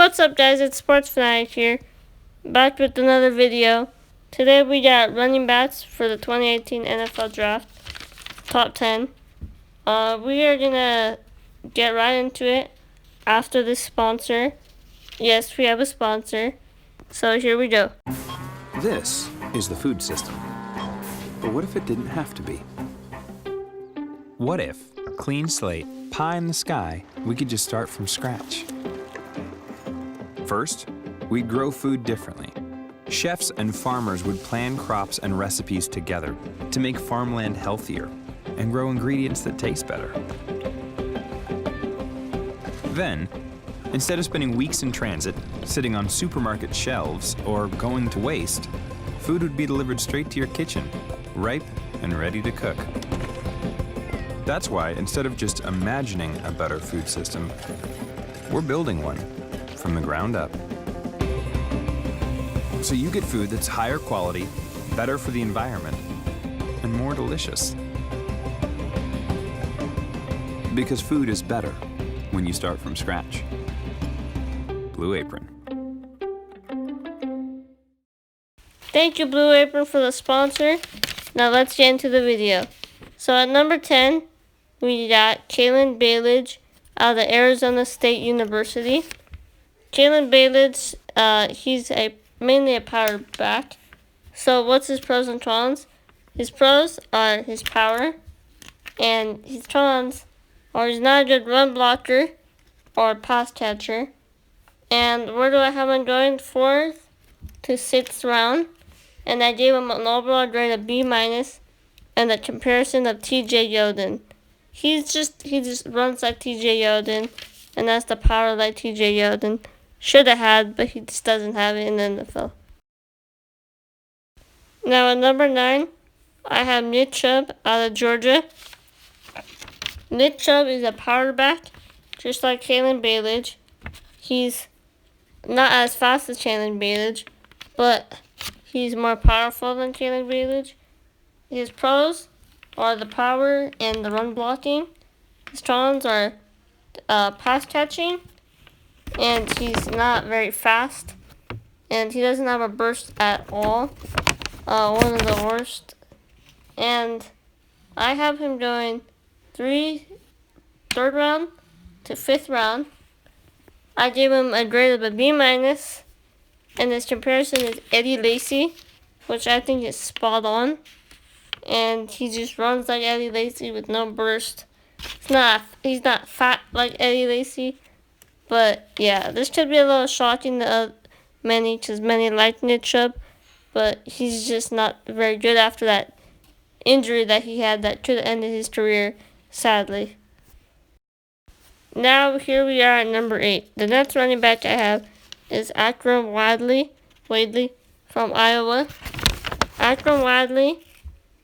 What's up, guys? It's Sports Fanatic here, back with another video. Today we got running backs for the 2018 NFL Draft, top 10. We are gonna get right into it after this sponsor. Yes, we have a sponsor, so here we go. This is the food system. But what if it didn't have to be? What if, clean slate, pie in the sky, we could just start from scratch? First, we'd grow food differently. Chefs and farmers would plan crops and recipes together to make farmland healthier and grow ingredients that taste better. Then, instead of spending weeks in transit, sitting on supermarket shelves, or going to waste, food would be delivered straight to your kitchen, ripe and ready to cook. That's why, instead of just imagining a better food system, we're building one from the ground up. So you get food that's higher quality, better for the environment, and more delicious. Because food is better when you start from scratch. Blue Apron. Thank you, Blue Apron, for the sponsor. Now let's get into the video. So at number 10, we got Kalen Ballage out of Arizona State University. Kalen Ballage, he's mainly a power back. So what's his pros and cons? His pros are his power, and his cons are he's not a good run blocker or pass catcher. And where do I have him going? 4th to 6th round. And I gave him an overall grade of B- and a comparison of TJ Yeldon. He just runs like TJ Yeldon, and that's the power like TJ Yeldon should have had, but he just doesn't have it in the NFL. Now at number 9, I have Nick Chubb out of Georgia. Nick Chubb is a power back, just like Kalen Ballage. He's not as fast as Kalen Ballage, but he's more powerful than Kalen Ballage. His pros are the power and the run blocking. His cons are pass catching, and he's not very fast, and he doesn't have a burst at all. One of the worst. And I have him going 3rd round to 5th round. I gave him a grade of a B-, and his comparison is Eddie Lacy, which I think is spot on. And he just runs like Eddie Lacy with no burst. He's not fat like Eddie Lacy. But yeah, this could be a little shocking to many, because many like Nick Chubb. But he's just not very good after that injury that he had that could have ended his career, sadly. Now here we are at number 8. The next running back I have is Akram Wadley from Iowa. Akram Wadley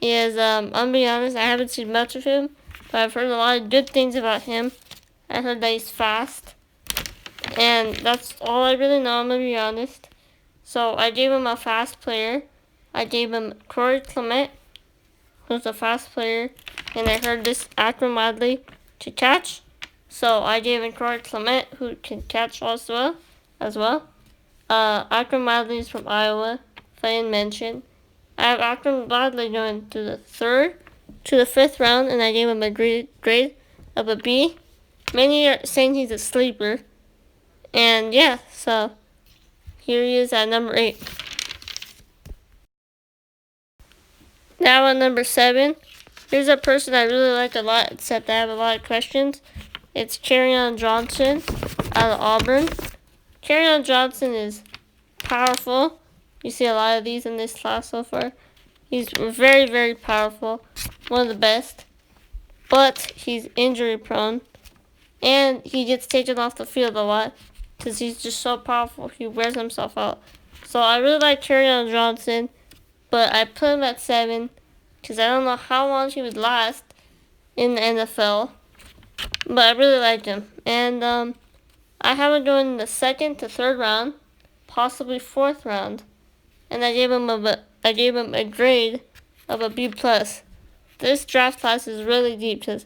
is, I'll be honest, I haven't seen much of him, but I've heard a lot of good things about him. I heard that he's fast, and that's all I really know, I'm going to be honest. So I gave him a fast player. I gave him Corey Clement, who's a fast player, and I heard this Akram Wadley to catch. So I gave him Corey Clement, who can catch also as well. Akram Wadley is from Iowa, if I didn't mention. I have Akram Wadley going to the 3rd to the 5th round, and I gave him a grade of a B. Many are saying he's a sleeper. And yeah, so here he is at number 8. Now at number 7, here's a person I really like a lot, except I have a lot of questions. It's Kerryon Johnson out of Auburn. Kerryon Johnson is powerful. You see a lot of these in this class so far. He's very, very powerful. One of the best. But he's injury prone. And he gets taken off the field a lot, because he's just so powerful. He wears himself out. So I really like Kerryon Johnson. But I put him at 7, because I don't know how long he would last in the NFL. But I really like him. And I have him going in the 2nd to 3rd round, possibly 4th round. And I gave him a grade of a B+. This draft class is really deep, because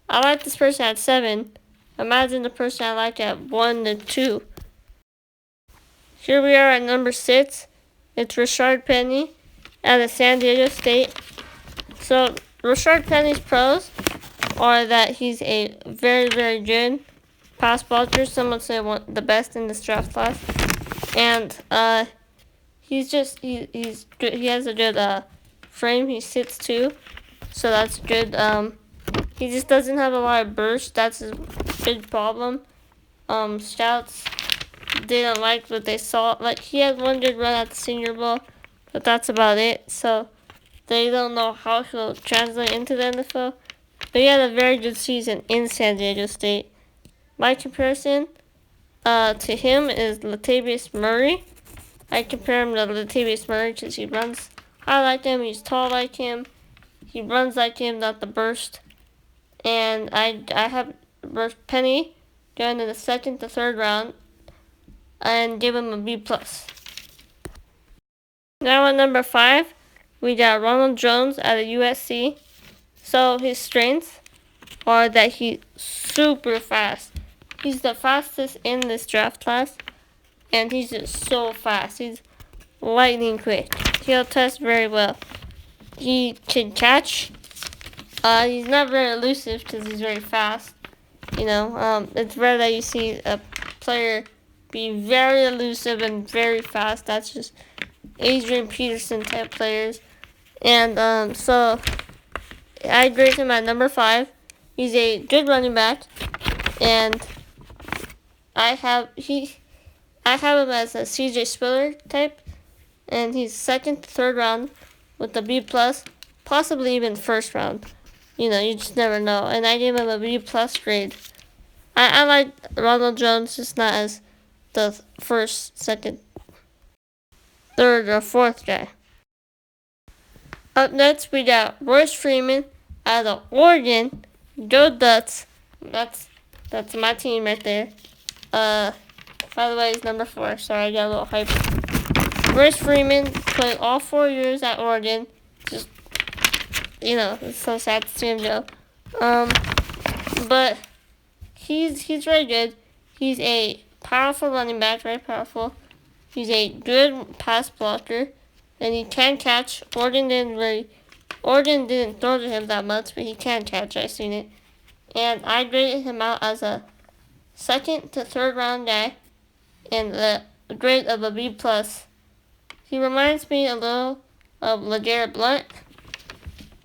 I like this person at 7. Imagine the person I like at 1 to 2. Here we are at number 6. It's Rashard Penny out of San Diego State. So Rashard Penny's pros are that he's a very, very good pass blocker. Some would say the best in this draft class. And he has a good frame. He sits too, so that's good. He just doesn't have a lot of burst. That's his big problem. Scouts didn't like what they saw. Like, he had one good run at the Senior Bowl, but that's about it. So they don't know how he'll translate into the NFL. But he had a very good season in San Diego State. My comparison to him is Latavius Murray. I compare him to Latavius Murray because he runs high like him, he's tall like him, he runs like him, not the burst. And I have Penny going in the 2nd to 3rd round and give him a B+. Now at number 5, we got Ronald Jones out of USC. So his strengths are that he's super fast. He's the fastest in this draft class, and he's just so fast. He's lightning quick. He'll test very well. He can catch. He's not very elusive because he's very fast. It's rare that you see a player be very elusive and very fast. That's just Adrian Peterson type players. And so I grade him at number 5. He's a good running back, and I have him as a CJ Spiller type, and he's 2nd to 3rd round with a B+, possibly even 1st round. You just never know. And I gave him a B+ grade. I like Ronald Jones, just not as the 1st, 2nd, 3rd, or 4th guy. Up next, we got Royce Freeman out of Oregon. Go Ducks. That's my team right there. By the way, he's number 4. Sorry, I got a little hype. Royce Freeman played all 4 years at Oregon. Just, it's so sad to see him go. But he's very good. He's a powerful running back, very powerful. He's a good pass blocker, and he can catch. Oregon didn't throw to him that much, but he can catch. I've seen it. And I graded him out as a 2nd to 3rd round guy, and a grade of a B+. He reminds me a little of LeGarrette Blount.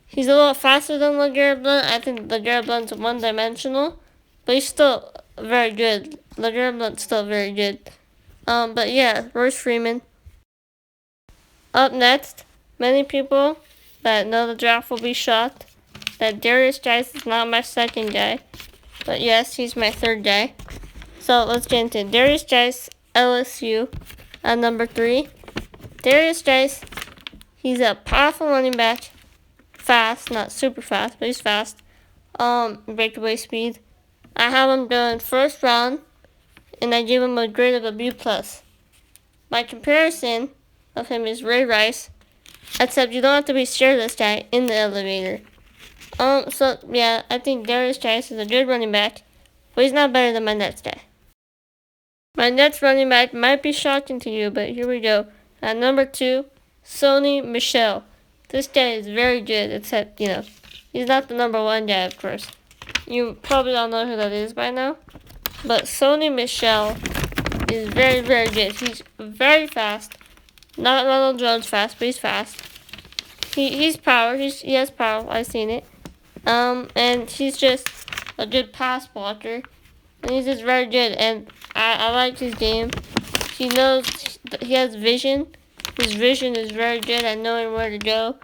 He's a little faster than LeGarrette Blount. I think LeGarrette Blount's one-dimensional, but he's still very good. LeGarrette Blount's still very good. But yeah, Royce Freeman. Up next, many people that know the draft will be shocked that Darius Geis is not my 2nd guy. But yes, he's my 3rd guy. So let's get into it. Darius Geis, LSU, at number 3. Darius Geis, he's a powerful running back. Fast, not super fast, but he's fast. Breakaway speed. I have him going 1st round, and I give him a grade of a B+. My comparison of him is Ray Rice, except you don't have to be scared of this guy in the elevator. So yeah, I think Darius Geis is a good running back, but he's not better than my next guy. My next running back might be shocking to you, but here we go. At number 2, Sony Michel. This guy is very good, except, he's not the number 1 guy, of course. You probably don't know who that is by now. But Sony Michel is very, very good. He's very fast. Not Ronald Jones fast, but he's fast. He's power. He has power. I've seen it. And he's just a good pass blocker. And he's just very good. And I like his game. He has vision. His vision is very good at knowing where to go.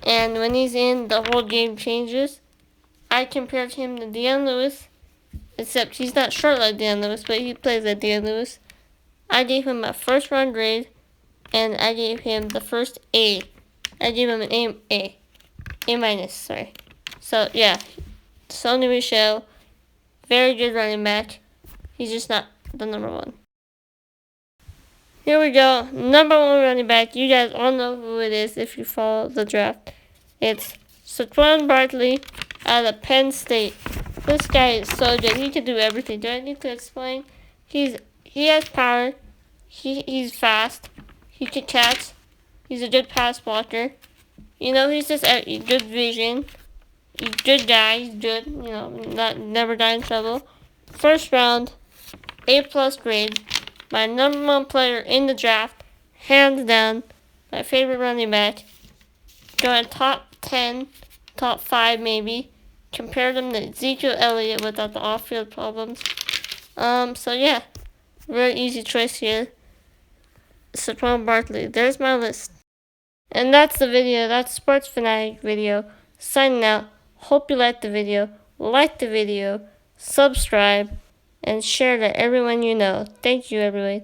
And when he's in, the whole game changes. I compared him to Deion Lewis. Except he's not short like Deion Lewis, but he plays like Deion Lewis. I gave him a 1st round grade. And I gave him the first A. I gave him an A-, sorry. So, yeah, Sony Michel, very good running back. He's just not the number 1. Here we go. Number 1 running back. You guys all know who it is if you follow the draft. It's Saquon Barkley out of Penn State. This guy is so good. He can do everything. Do I need to explain? He has power. He's fast. He can catch. He's a good pass blocker. He's just good vision. He's a good guy. He's good. Never got in trouble. First round, A+ grade. My number one player in the draft, hands down. My favorite running back. Going top 10, top 5 maybe. Compare them to Ezekiel Elliott without the off-field problems. So yeah, very easy choice here. Saquon Barkley. There's my list. And that's the video. That's Sports Fanatic video. Signing out. Hope you liked the video. Like the video. Subscribe. And share to everyone you know. Thank you, everyone.